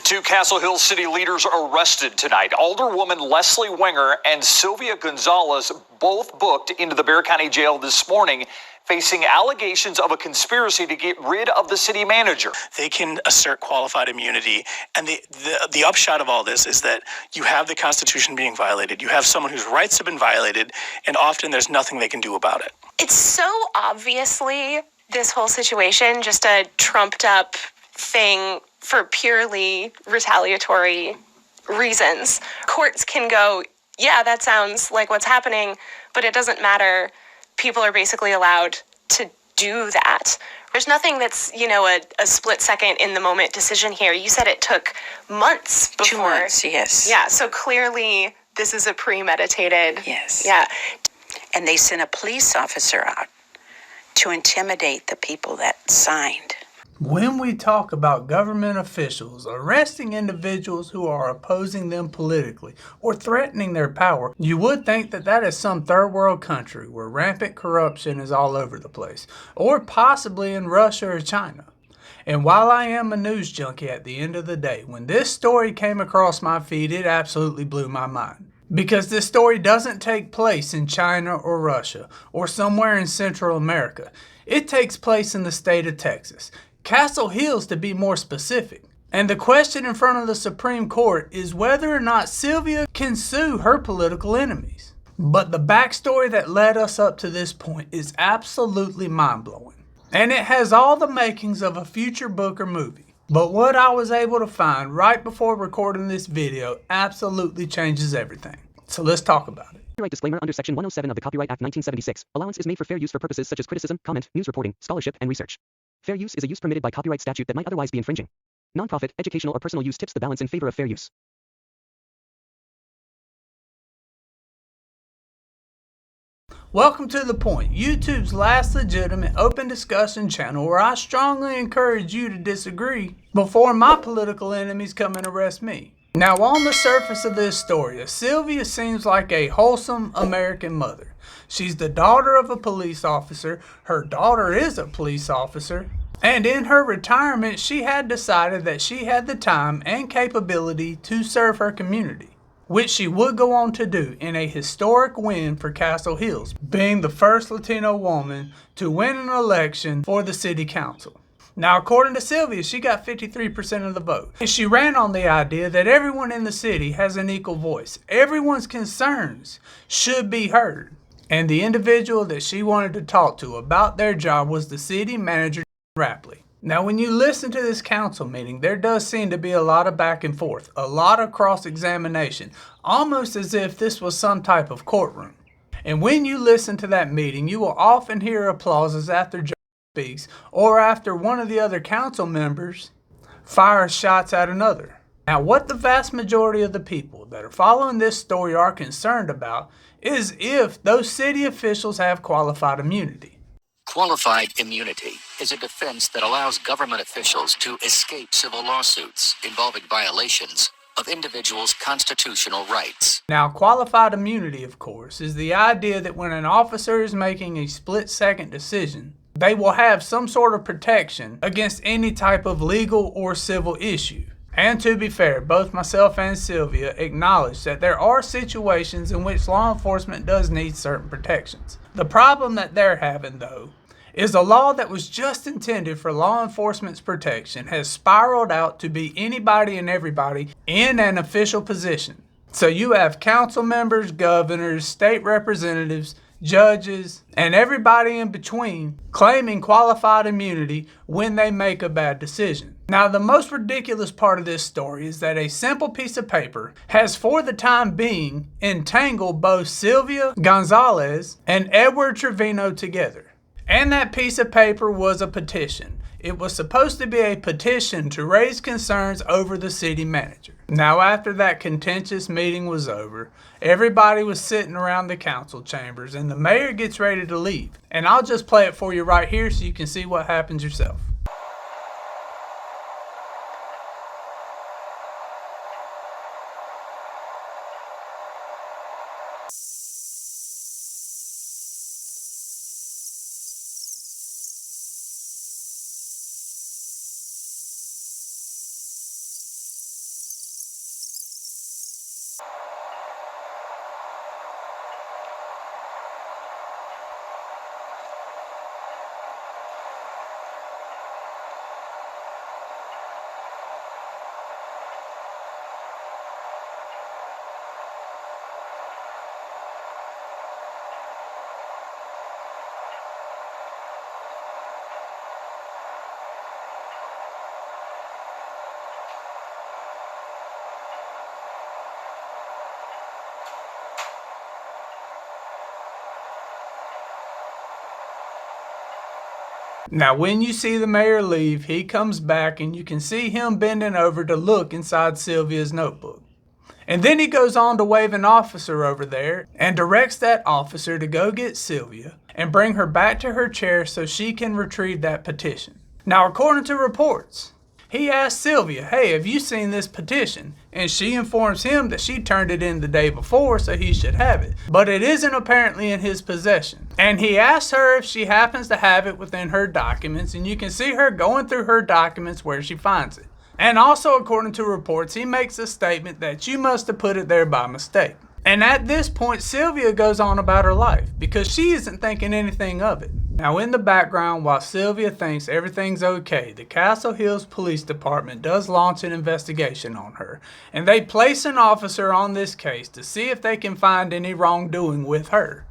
Two Castle Hill city leaders arrested tonight. Alderwoman Leslie Winger and Sylvia Gonzalez both booked into the Bexar County Jail this morning, facing allegations of a conspiracy to get rid of the city manager. They can assert qualified immunity, and the upshot of all this is that you have the Constitution being violated. You have someone whose rights have been violated, and often there's nothing they can do about it. It's so obviously, this whole situation, just a trumped up thing for purely retaliatory reasons. Courts can go, yeah, that sounds like what's happening, but it doesn't matter. People are basically allowed to do that. There's nothing that's, a split second in the moment decision here. You said it took months before. 2 months, yes. Yeah, so clearly this is a premeditated. Yes. Yeah. And they sent a police officer out to intimidate the people that signed. When we talk about government officials arresting individuals who are opposing them politically or threatening their power, you would think that that is some third world country where rampant corruption is all over the place, or possibly in Russia or China. And while I am a news junkie at the end of the day, when this story came across my feed, it absolutely blew my mind. Because this story doesn't take place in China or Russia or somewhere in Central America. It takes place in the state of Texas. Castle Hills, to be more specific. And the question in front of the Supreme Court is whether or not Sylvia can sue her political enemies. But the backstory that led us up to this point is absolutely mind-blowing. And it has all the makings of a future book or movie. But what I was able to find right before recording this video absolutely changes everything. So let's talk about it. Copyright disclaimer under Section 107 of the Copyright Act 1976. Allowance is made for fair use for purposes such as criticism, comment, news reporting, scholarship, and research. Fair use is a use permitted by copyright statute that might otherwise be infringing. Nonprofit, educational, or personal use tips the balance in favor of fair use. Welcome to The Point, YouTube's last legitimate open discussion channel where I strongly encourage you to disagree before my political enemies come and arrest me. Now, on the surface of this story, Sylvia seems like a wholesome American mother. She's the daughter of a police officer, her daughter is a police officer, and in her retirement she had decided that she had the time and capability to serve her community, which she would go on to do in a historic win for Castle Hills, being the first Latino woman to win an election for the city council. Now, according to Sylvia, she got 53% of the vote. And she ran on the idea that everyone in the city has an equal voice. Everyone's concerns should be heard. And the individual that she wanted to talk to about their job was the city manager, Rapley. Now, when you listen to this council meeting, there does seem to be a lot of back and forth, a lot of cross-examination, almost as if this was some type of courtroom. And when you listen to that meeting, you will often hear applauses after Joe speaks or after one of the other council members fires shots at another. Now, what the vast majority of the people that are following this story are concerned about is if those city officials have qualified immunity. Qualified immunity is a defense that allows government officials to escape civil lawsuits involving violations of individuals' constitutional rights. Now, qualified immunity, of course, is the idea that when an officer is making a split-second decision, they will have some sort of protection against any type of legal or civil issue. And to be fair, both myself and Sylvia acknowledge that there are situations in which law enforcement does need certain protections. The problem that they're having, though, is a law that was just intended for law enforcement's protection has spiraled out to be anybody and everybody in an official position. So you have council members, governors, state representatives, judges, and everybody in between claiming qualified immunity when they make a bad decision. Now, the most ridiculous part of this story is that a simple piece of paper has, for the time being, entangled both Sylvia Gonzalez and Edward Trevino together. And that piece of paper was a petition. It was supposed to be a petition to raise concerns over the city manager. Now, after that contentious meeting was over, everybody was sitting around the council chambers and the mayor gets ready to leave. And I'll just play it for you right here so you can see what happens yourself. Now, when you see the mayor leave, he comes back and you can see him bending over to look inside Sylvia's notebook. And then he goes on to wave an officer over there and directs that officer to go get Sylvia and bring her back to her chair so she can retrieve that petition. Now, according to reports, he asks Sylvia, hey, have you seen this petition? And she informs him that she turned it in the day before, so he should have it. But it isn't apparently in his possession. And he asks her if she happens to have it within her documents, and you can see her going through her documents where she finds it. And also, according to reports, he makes a statement that you must have put it there by mistake. And at this point, Sylvia goes on about her life because she isn't thinking anything of it. Now, in the background, while Sylvia thinks everything's okay, the Castle Hills Police Department does launch an investigation on her, and they place an officer on this case to see if they can find any wrongdoing with her.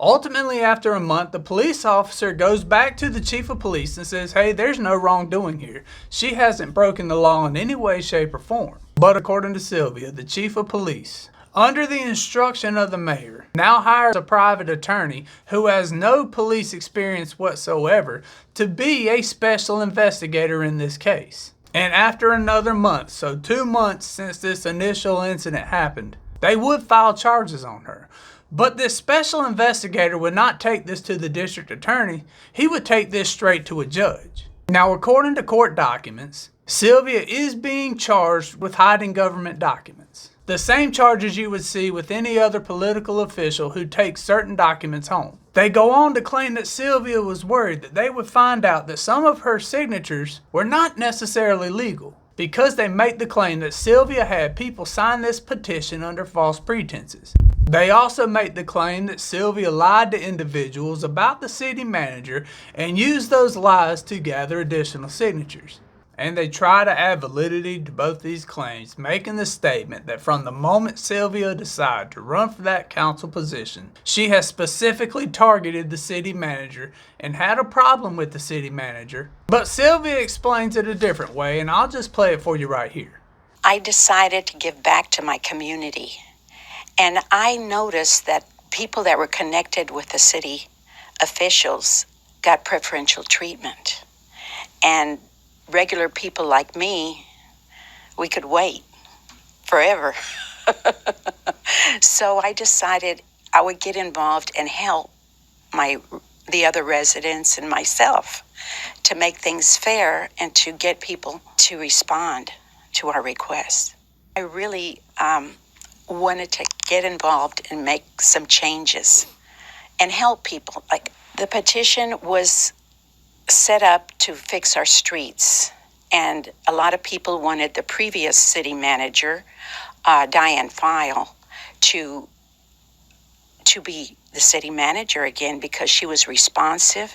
Ultimately, after a month, the police officer goes back to the chief of police and says, hey, there's no wrongdoing here. She hasn't broken the law in any way, shape, or form. But according to Sylvia, the chief of police, under the instruction of the mayor, now hires a private attorney who has no police experience whatsoever to be a special investigator in this case. And after another month, so 2 months since this initial incident happened, they would file charges on her. But this special investigator would not take this to the district attorney, he would take this straight to a judge. Now, according to court documents, Sylvia is being charged with hiding government documents. The same charges you would see with any other political official who takes certain documents home. They go on to claim that Sylvia was worried that they would find out that some of her signatures were not necessarily legal, because they make the claim that Sylvia had people sign this petition under false pretenses. They also make the claim that Sylvia lied to individuals about the city manager and used those lies to gather additional signatures. And they try to add validity to both these claims, making the statement that from the moment Sylvia decided to run for that council position, she has specifically targeted the city manager and had a problem with the city manager. But Sylvia explains it a different way, and I'll just play it for you right here. I decided to give back to my community. And I noticed that people that were connected with the city officials got preferential treatment. And regular people like me, we could wait forever. So I decided I would get involved and help the other residents and myself to make things fair and to get people to respond to our requests. I really wanted to get involved and make some changes and help people. Like, the petition was set up to fix our streets, and a lot of people wanted the previous city manager, Diane File, to be the city manager again, because she was responsive,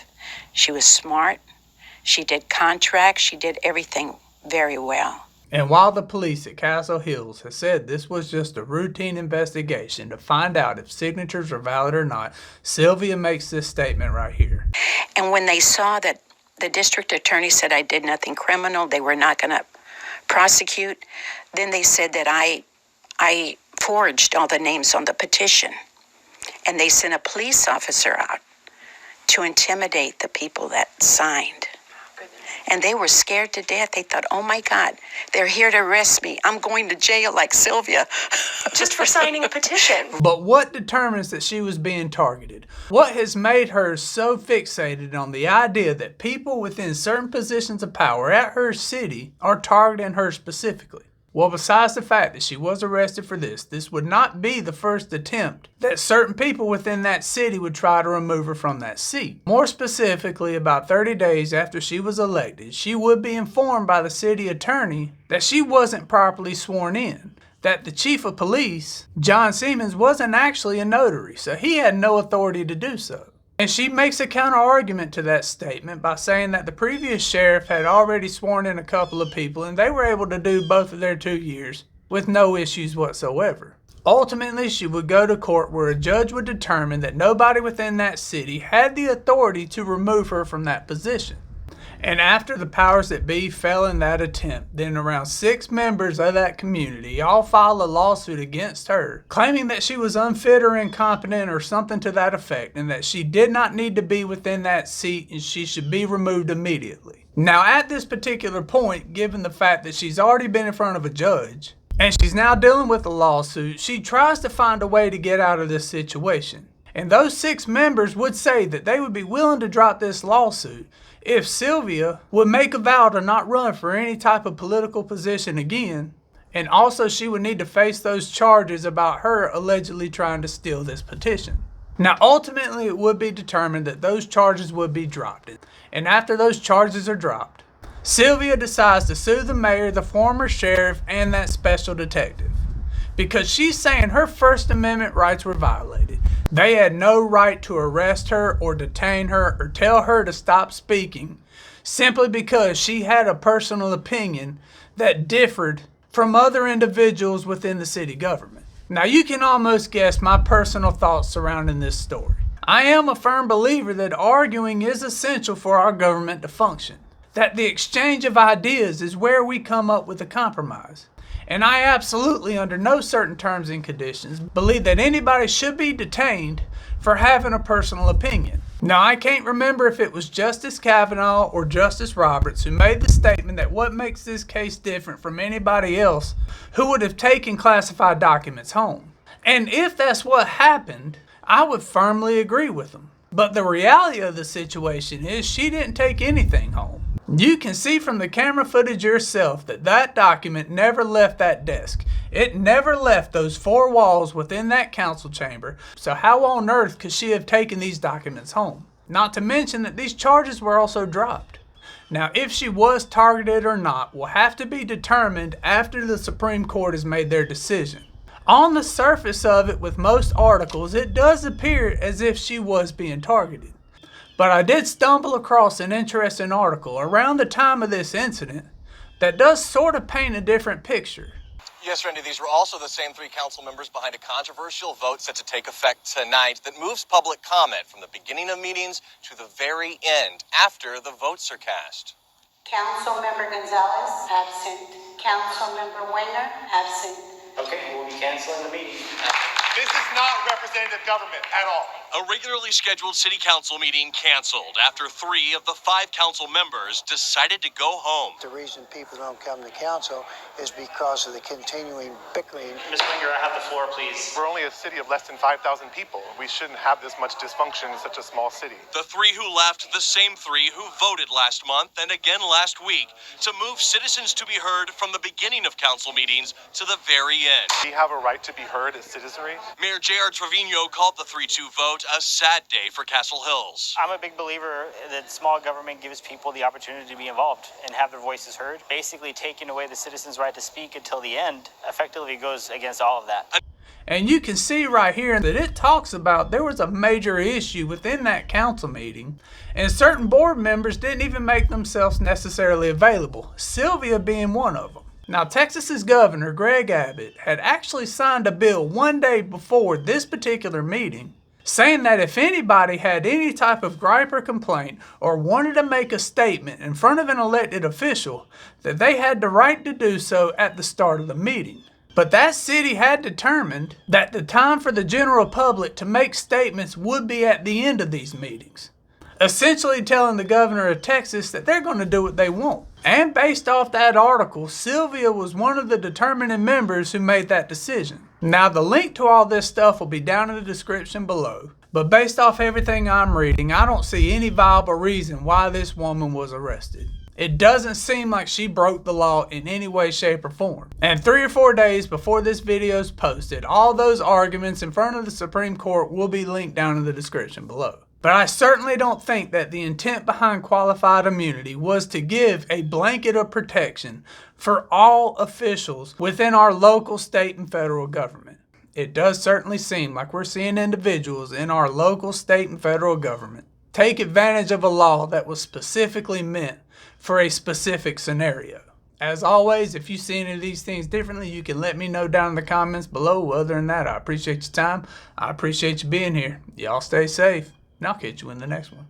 she was smart, she did contracts, she did everything very well. And while the police at Castle Hills has said this was just a routine investigation to find out if signatures are valid or not, Sylvia makes this statement right here. And when they saw that the district attorney said I did nothing criminal, they were not going to prosecute, then they said that I forged all the names on the petition. And they sent a police officer out to intimidate the people that signed. And they were scared to death. They thought, oh my God, they're here to arrest me. I'm going to jail like Sylvia. Just for signing a petition. But what determines that she was being targeted? What has made her so fixated on the idea that people within certain positions of power at her city are targeting her specifically? Well, besides the fact that she was arrested for this would not be the first attempt that certain people within that city would try to remove her from that seat. More specifically, about 30 days after she was elected, she would be informed by the city attorney that she wasn't properly sworn in, that the chief of police, John Siemens, wasn't actually a notary, so he had no authority to do so. And she makes a counter argument to that statement by saying that the previous sheriff had already sworn in a couple of people and they were able to do both of their 2 years with no issues whatsoever. Ultimately, she would go to court where a judge would determine that nobody within that city had the authority to remove her from that position. And after the powers that be fell in that attempt, then around 6 members of that community all filed a lawsuit against her, claiming that she was unfit or incompetent or something to that effect, and that she did not need to be within that seat and she should be removed immediately. Now at this particular point, given the fact that she's already been in front of a judge, and she's now dealing with a lawsuit, she tries to find a way to get out of this situation. And those 6 members would say that they would be willing to drop this lawsuit if Sylvia would make a vow to not run for any type of political position again, and also she would need to face those charges about her allegedly trying to steal this petition. Now ultimately it would be determined that those charges would be dropped, and after those charges are dropped, Sylvia decides to sue the mayor, the former sheriff, and that special detective, because she's saying her First Amendment rights were violated. They had no right to arrest her or detain her or tell her to stop speaking simply because she had a personal opinion that differed from other individuals within the city government. Now you can almost guess my personal thoughts surrounding this story. I am a firm believer that arguing is essential for our government to function, that the exchange of ideas is where we come up with a compromise. And I absolutely, under no certain terms and conditions, believe that anybody should be detained for having a personal opinion. Now, I can't remember if it was Justice Kavanaugh or Justice Roberts who made the statement that what makes this case different from anybody else who would have taken classified documents home. And if that's what happened, I would firmly agree with them. But the reality of the situation is she didn't take anything home. You can see from the camera footage yourself that that document never left that desk. It never left those 4 walls within that council chamber. So how on earth could she have taken these documents home? Not to mention that these charges were also dropped. Now, if she was targeted or not will have to be determined after the Supreme Court has made their decision. On the surface of it, with most articles, it does appear as if she was being targeted. But I did stumble across an interesting article around the time of this incident that does sort of paint a different picture. Yes, Randy, these were also the same 3 council members behind a controversial vote set to take effect tonight that moves public comment from the beginning of meetings to the very end, after the votes are cast. Councilmember Gonzalez, absent. Councilmember Wenger, absent. Okay, we'll be canceling the meeting. This is not representative government at all. A regularly scheduled city council meeting canceled after 3 of the 5 council members decided to go home. The reason people don't come to council is because of the continuing bickering. Ms. Winger, I have the floor, please. We're only a city of less than 5,000 people. We shouldn't have this much dysfunction in such a small city. The 3 who left, the same 3 who voted last month and again last week to move citizens to be heard from the beginning of council meetings to the very end. We have a right to be heard as citizenry. Mayor Trevino called the 3-2 vote a sad day for Castle Hills. I'm a big believer that small government gives people the opportunity to be involved and have their voices heard. Basically, taking away the citizens' right to speak until the end effectively goes against all of that. And you can see right here that it talks about there was a major issue within that council meeting, and certain board members didn't even make themselves necessarily available, Sylvia being one of them. Now, Texas's governor, Greg Abbott, had actually signed a bill 1 day before this particular meeting, saying that if anybody had any type of gripe or complaint or wanted to make a statement in front of an elected official, that they had the right to do so at the start of the meeting. But that city had determined that the time for the general public to make statements would be at the end of these meetings, essentially telling the governor of Texas that they're going to do what they want. And based off that article, Sylvia was one of the determining members who made that decision. Now, the link to all this stuff will be down in the description below, but based off everything I'm reading, I don't see any viable reason why this woman was arrested. It doesn't seem like she broke the law in any way, shape, or form. And 3 or 4 days before this video is posted, all those arguments in front of the Supreme Court will be linked down in the description below. But I certainly don't think that the intent behind qualified immunity was to give a blanket of protection for all officials within our local, state, and federal government. It does certainly seem like we're seeing individuals in our local, state, and federal government take advantage of a law that was specifically meant for a specific scenario. As always, if you see any of these things differently, you can let me know down in the comments below. Other than that, I appreciate your time. I appreciate you being here. Y'all stay safe, and I'll catch you in the next one.